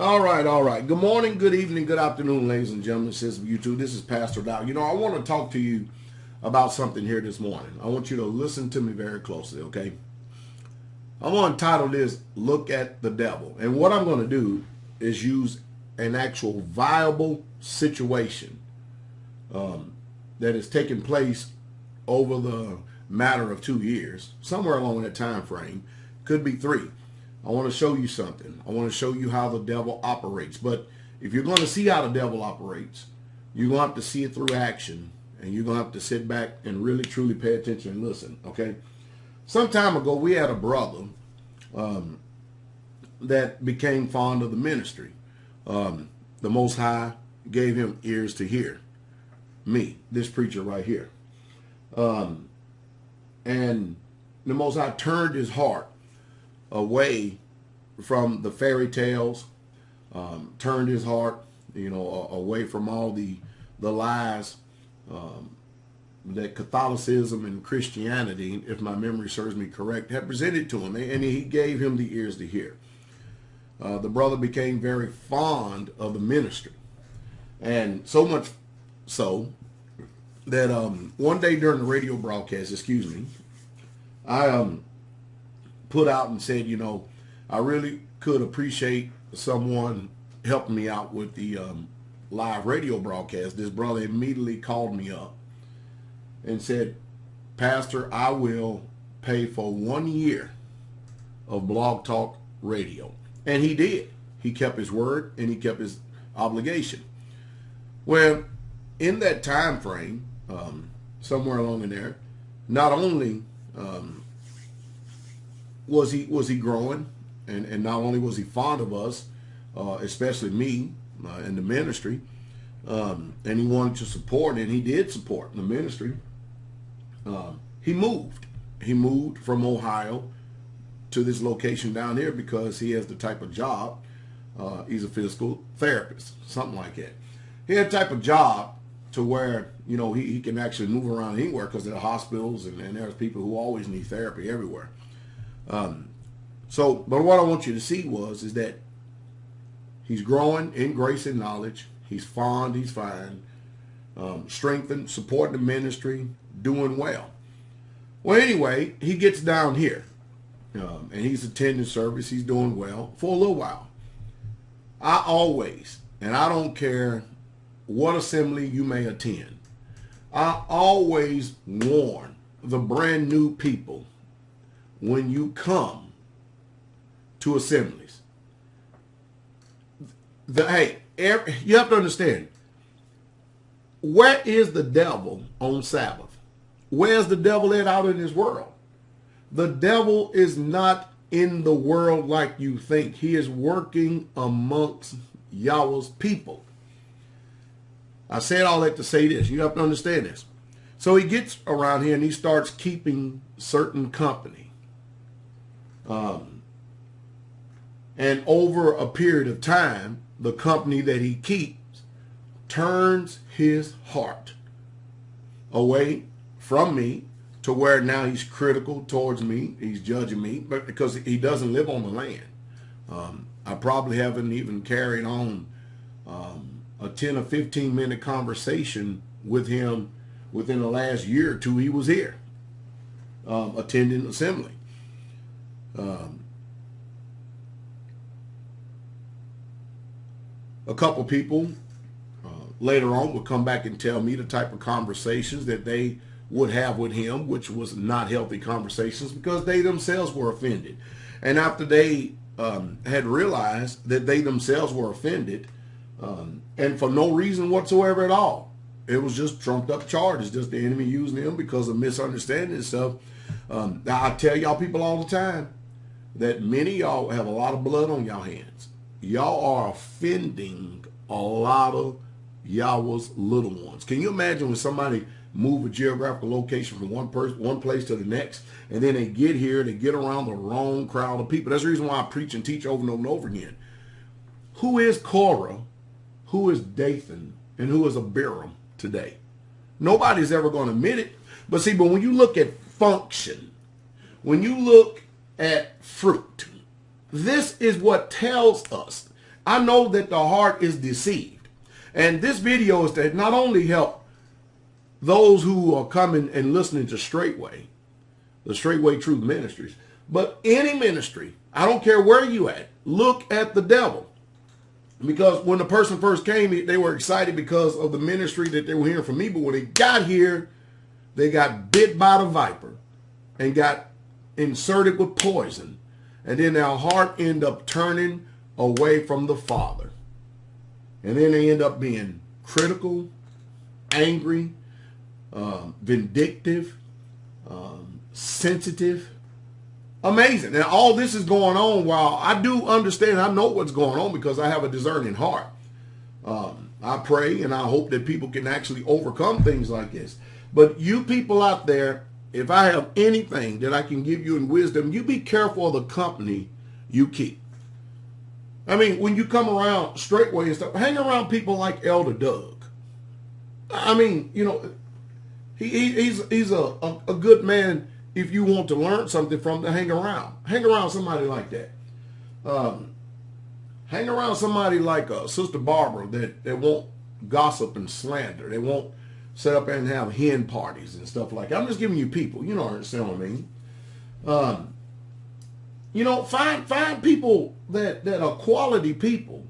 All right, all right. Good morning, good evening, good afternoon, ladies and gentlemen, sisters of YouTube. This is Pastor Dow. I want to talk to you about something here this morning. I want you to listen to me very closely, okay? I'm going to title this, Look at the Devil. And what I'm going to do is use an actual viable situation that has taken place over the matter of 2 years, somewhere along that time frame, could be 3. I want to show you something. I want to show you how the devil operates. But if you're going to see how the devil operates, you're going to have to see it through action. And you're going to have to sit back and really, truly pay attention and listen, okay? Some time ago, we had a brother that became fond of the ministry. The Most High gave him ears to hear. Me, this preacher right here. And the Most High turned his heart away from the fairy tales, turned his heart, away from all the lies that Catholicism and Christianity, if my memory serves me correct, had presented to him, and he gave him the ears to hear. The brother became very fond of the ministry, and so much so that one day during the radio broadcast, I put out and said, I really could appreciate someone helping me out with the live radio broadcast. This brother immediately called me up and said, Pastor, I will pay for 1 year of Blog Talk Radio. And he did. He kept his word and he kept his obligation. Well, in that time frame, somewhere along in there, not only was he growing, and not only was he fond of us, especially me and the ministry, and he wanted to support, and he did support the ministry. He moved from Ohio to this location down here because he has the type of job. He's a physical therapist, something like that. He had a type of job to where he can actually move around anywhere because there are hospitals and there's people who always need therapy everywhere. But what I want you to see is that he's growing in grace and knowledge. He's fond, he's fine, strengthened, supporting the ministry, doing well. Well, anyway, he gets down here, and he's attending service. He's doing well for a little while. I always, and I don't care what assembly you may attend, I always warn the brand new people when you come to assemblies. You have to understand, where is the devil on Sabbath? Where's the devil at out in this world? The devil is not in the world like you think. He is working amongst Yahweh's people. I said all that to say this. You have to understand this. So he gets around here and he starts keeping certain company. And over a period of time, the company that he keeps turns his heart away from me to where now he's critical towards me. He's judging me, but because he doesn't live on the land. I probably haven't even carried on a 10 or 15 minute conversation with him within the last year or two. He was here attending assembly. A couple people later on would come back and tell me the type of conversations that they would have with him, which was not healthy conversations because they themselves were offended. And after they had realized that they themselves were offended, and for no reason whatsoever at all, it was just trumped up charges, just the enemy using them because of misunderstanding and stuff. I tell y'all people all the time that many of y'all have a lot of blood on y'all hands. Y'all are offending a lot of Yahweh's little ones. Can you imagine when somebody move a geographical location from one place to the next, and then they get here, they get around the wrong crowd of people? That's the reason why I preach and teach over and over again. Who is Korah? Who is Dathan? And who is Abiram today? Nobody's ever going to admit it. But when you look at function, when you look at fruit, this is what tells us I know that the heart is deceived. And this video is to not only help those who are coming and listening to Straightway, the Straightway Truth Ministries, but any ministry, I don't care where you at, look at the devil. Because when the person first came, they were excited because of the ministry that they were hearing from me. But when they got here, they got bit by the viper and got inserted with poison. And then their heart ended up turning away from the Father. And then they end up being critical, angry, vindictive, sensitive. Amazing. And all this is going on while I do understand, I know what's going on because I have a discerning heart. I pray and I hope that people can actually overcome things like this. But you people out there, if I have anything that I can give you in wisdom, you be careful of the company you keep. I mean, when you come around Straightway and stuff, hang around people like Elder Doug. I mean, you know, he's a good man. If you want to learn something from them, hang around somebody like that. Hang around somebody like Sister Barbara that won't gossip and slander. They won't set up and have hen parties and stuff like that. I'm just giving you people. You know what I mean? You know, find people that are quality people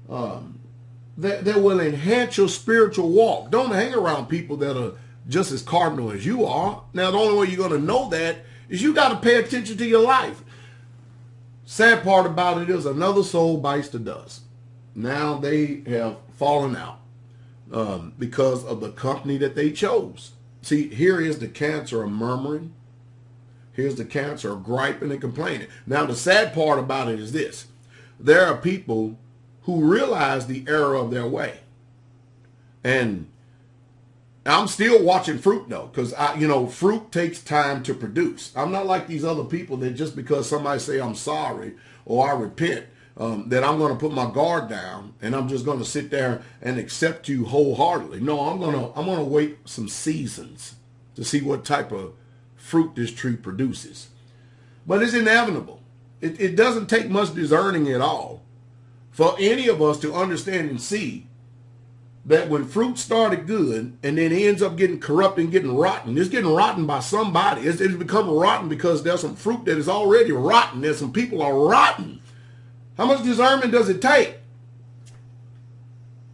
that will enhance your spiritual walk. Don't hang around people that are just as cardinal as you are. Now, the only way you're going to know that is you got to pay attention to your life. Sad part about it is another soul bites the dust. Now they have fallen out because of the company that they chose. See, here is the cancer of murmuring. Here's the cancer of griping and complaining. Now, the sad part about it is this. There are people who realize the error of their way. And I'm still watching fruit though, because fruit takes time to produce. I'm not like these other people that just because somebody say I'm sorry or I repent, that I'm going to put my guard down and I'm just going to sit there and accept you wholeheartedly. No, I'm going to wait some seasons to see what type of fruit this tree produces. But it's inevitable. It doesn't take much discerning at all for any of us to understand and see that when fruit started good and then it ends up getting corrupt and getting rotten, it's getting rotten by somebody. It's become rotten because there's some fruit that is already rotten. There's some people are rotten. How much discernment does it take?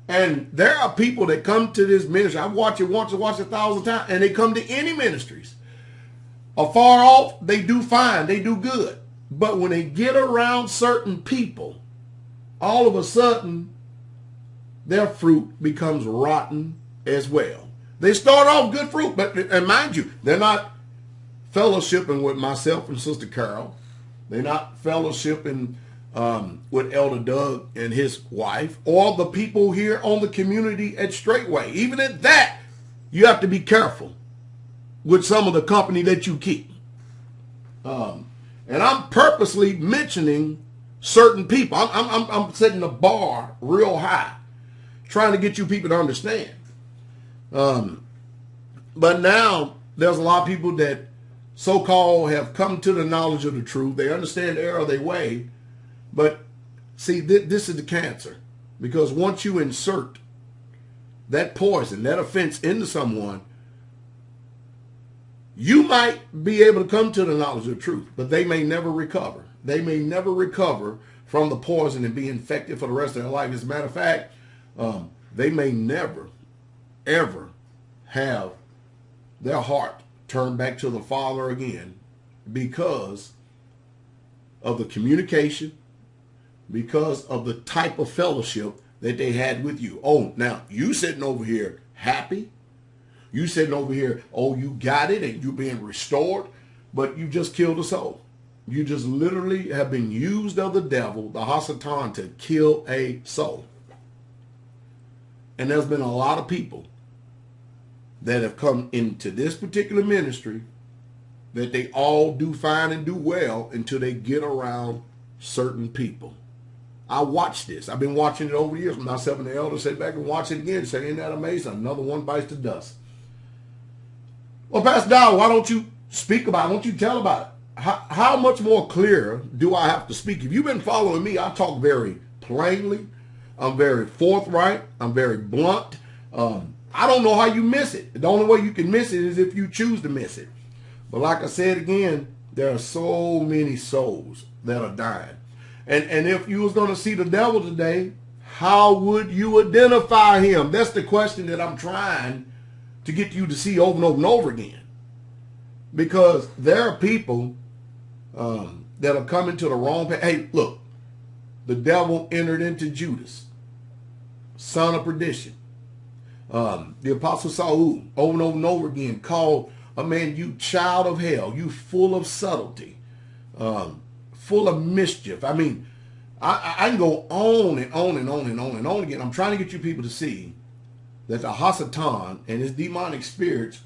And there are people that come to this ministry. I've watched it once, watched it 1,000 times, and they come to any ministries. Afar off, they do fine, they do good. But when they get around certain people, all of a sudden, their fruit becomes rotten as well. They start off good fruit, but and mind you, they're not fellowshipping with myself and Sister Carol. They're not fellowshipping with Elder Doug and his wife, or the people here on the community at Straightway. Even at that, you have to be careful with some of the company that you keep. And I'm purposely mentioning certain people. I'm setting the bar real high, trying to get you people to understand. But now there's a lot of people that so-called have come to the knowledge of the truth. They understand the error of their way. But see, this is the cancer. Because once you insert that poison, that offense into someone, you might be able to come to the knowledge of the truth, but they may never recover. They may never recover from the poison and be infected for the rest of their life. As a matter of fact, they may never, ever have their heart turned back to the Father again because of the communication, because of the type of fellowship that they had with you. Oh, now you sitting over here happy. You sitting over here, oh, you got it and you being restored, but you just killed a soul. You just literally have been used of the devil, the Hasatan, to kill a soul. And there's been a lot of people that have come into this particular ministry that they all do fine and do well until they get around certain people. I watched this. I've been watching it over the years. Myself and the elder sit back and watch it again and say, ain't that amazing? Another one bites the dust. Well, Pastor Dow, why don't you speak about it? Why don't you tell about it? How much more clear do I have to speak? If you've been following me, I talk very plainly. I'm very forthright. I'm very blunt. I don't know how you miss it. The only way you can miss it is if you choose to miss it. But like I said again, there are so many souls that are dying. And if you was going to see the devil today, how would you identify him? That's the question that I'm trying to get you to see over and over and over again. Because there are people that are coming to the wrong path. Hey, look, the devil entered into Judas, son of perdition. The Apostle Saul, over and over again, called a man, you child of hell, you full of subtlety, full of mischief. I mean, I can go on and on and on and on and on again. I'm trying to get you people to see that the Hasatan and his demonic spirits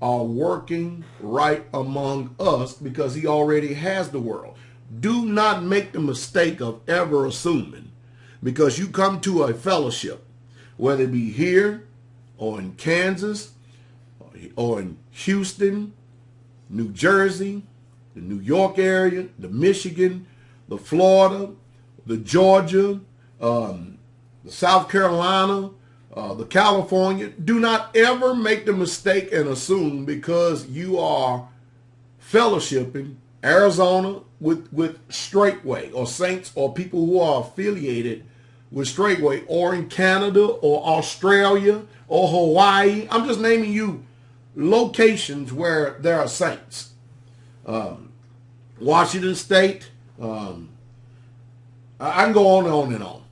are working right among us because he already has the world. Do not make the mistake of ever assuming because you come to a fellowship, whether it be here or in Kansas or in Houston, New Jersey, the New York area, the Michigan, the Florida, the Georgia, the South Carolina, the California. Do not ever make the mistake and assume because you are fellowshipping Arizona with Straightway or Saints or people who are affiliated with Straightway or in Canada or Australia or Hawaii. I'm just naming you locations where there are saints. Washington State. I can go on and on and on.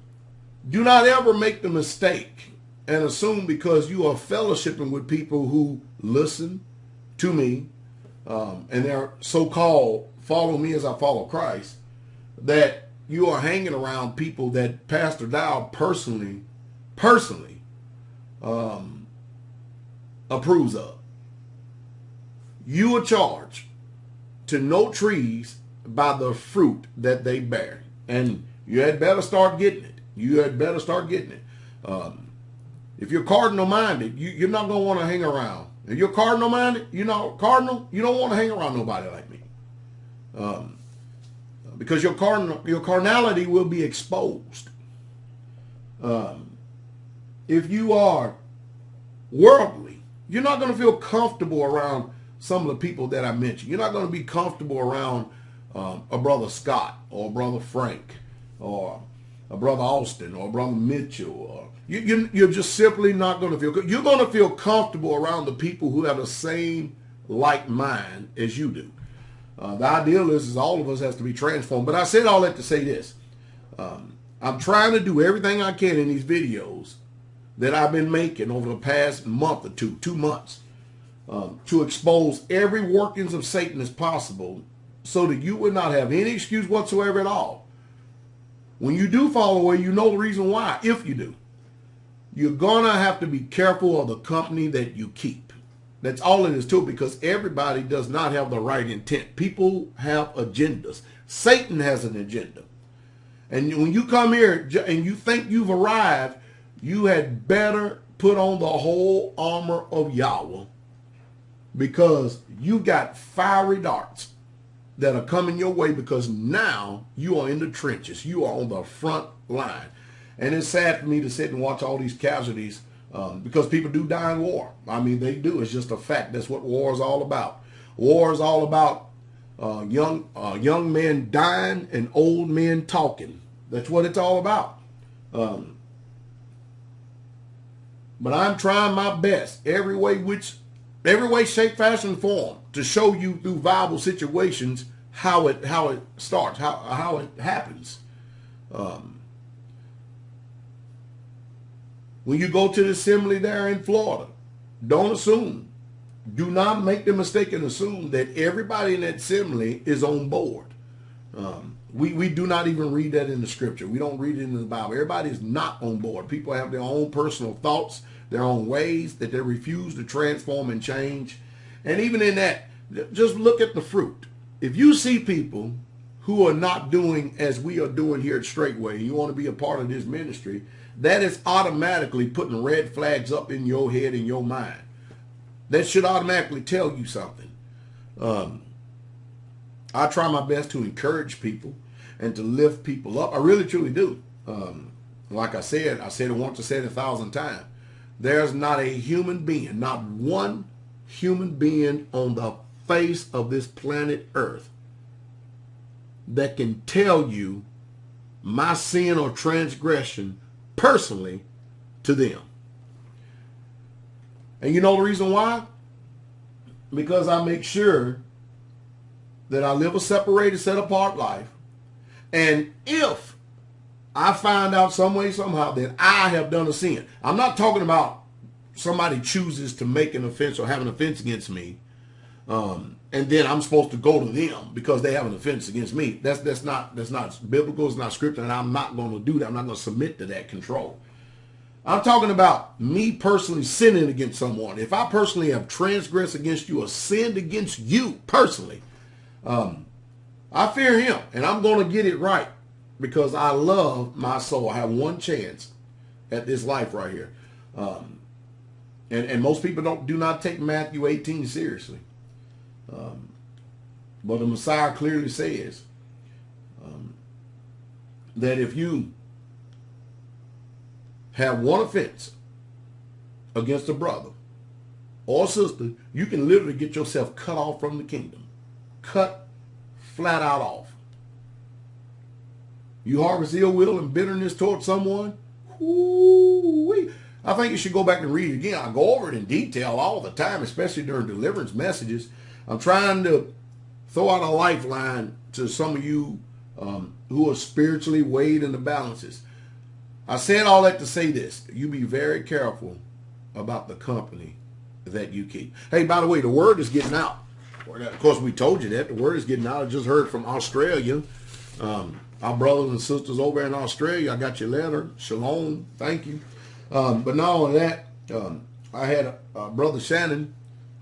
Do not ever make the mistake and assume because you are fellowshipping with people who listen to me and they're so-called follow me as I follow Christ, that you are hanging around people that Pastor Dow personally approves of. You are charged to know trees by the fruit that they bear. And you had better start getting it. You had better start getting it. If you're cardinal minded, you're not going to want to hang around. If you're cardinal minded, you don't want to hang around nobody like me. Because your carnality will be exposed. If you are worldly, you're not going to feel comfortable around some of the people that I mentioned. You're not going to be comfortable around a brother Scott or a brother Frank or a brother Austin or a brother Mitchell. Or you're just simply not going to feel good. You're going to feel comfortable around the people who have the same like mind as you do. The ideal is all of us has to be transformed. But I said all that to say this. I'm trying to do everything I can in these videos that I've been making over the past month or 2 months to expose every workings of Satan as possible so that you would not have any excuse whatsoever at all. When you do fall away, you know the reason why, if you do. You're going to have to be careful of the company that you keep. That's all it is to it, because everybody does not have the right intent. People have agendas. Satan has an agenda. And when you come here and you think you've arrived, you had better put on the whole armor of Yahweh, because you got fiery darts that are coming your way, because now you are in the trenches. You are on the front line. And it's sad for me to sit and watch all these casualties because people do die in war. I mean, they do. It's just a fact. That's what war is all about. War is all about young men dying and old men talking. That's what it's all about. But I'm trying my best, every way, shape, fashion, form, to show you through viable situations how it starts, how it happens. When you go to the assembly there in Florida, don't assume. Do not make the mistake and assume that everybody in that assembly is on board. We do not even read that in the scripture. We don't read it in the Bible. Everybody is not on board. People have their own personal thoughts, their own ways that they refuse to transform and change. And even in that, just look at the fruit. If you see people who are not doing as we are doing here at Straightway, you want to be a part of this ministry, that is automatically putting red flags up in your head and your mind. That should automatically tell you something. I try my best to encourage people and to lift people up. I really, truly do. like I said it once, I said it 1,000 times. There's not a human being, not one human being on the face of this planet Earth that can tell you my sin or transgression personally to them. And you know the reason why? Because I make sure that I live a separated, set apart life. And if I find out some way, somehow, that I have done a sin, I'm not talking about somebody chooses to make an offense or have an offense against me, and then I'm supposed to go to them because they have an offense against me. That's not biblical. It's not scripture, and I'm not going to do that. I'm not going to submit to that control. I'm talking about me personally sinning against someone. If I personally have transgressed against you or sinned against you personally, I fear him, and I'm going to get it right because I love my soul. I have one chance at this life right here. And most people do not take Matthew 18 seriously. But the Messiah clearly says that if you have one offense against a brother or sister, you can literally get yourself cut off from the kingdom. Cut flat out off. You harvest ill will and bitterness towards someone, whoo-wee. I think you should go back and read it again. I go over it in detail all the time, especially during deliverance messages. I'm trying to throw out a lifeline to some of you who are spiritually weighed in the balances. I said all that to say this. You be very careful about the company that you keep. Hey, by the way, the word is getting out. Of course, we told you that. The word is getting out. I just heard from Australia. Our brothers and sisters over in Australia, I got your letter. Shalom. Thank you. But not only that, I had a brother Shannon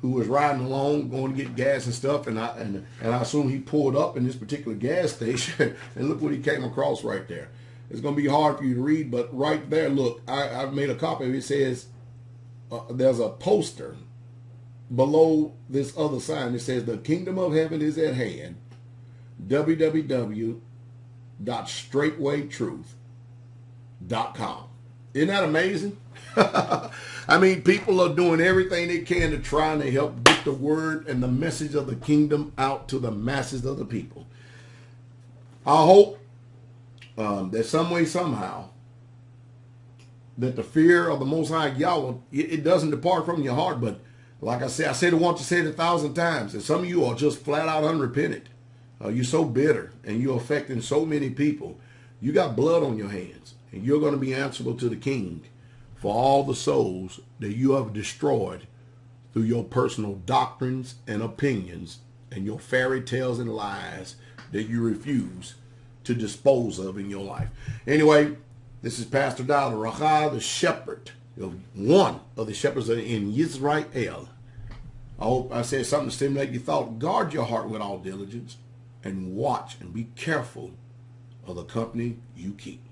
who was riding along, going to get gas and stuff, and I assume he pulled up in this particular gas station, and look what he came across right there. It's going to be hard for you to read, but right there, look, I've made a copy of it. It says, there's a poster below this other sign. It says, the kingdom of heaven is at hand, www.straightwaytruth.com. Isn't that amazing? I mean, people are doing everything they can to try and help get the word and the message of the kingdom out to the masses of the people. I hope that some way, somehow, that the fear of the Most High Yahweh, it doesn't depart from your heart. But like I said it once, I said it 1,000 times. And some of you are just flat out unrepentant. You're so bitter and you're affecting so many people. You got blood on your hands. And you're going to be answerable to the King for all the souls that you have destroyed through your personal doctrines and opinions and your fairy tales and lies that you refuse to dispose of in your life. Anyway, this is Pastor Dowd Rachah, the shepherd, one of the shepherds in Israel. I hope I said something to stimulate your thought. Guard your heart with all diligence and watch and be careful of the company you keep.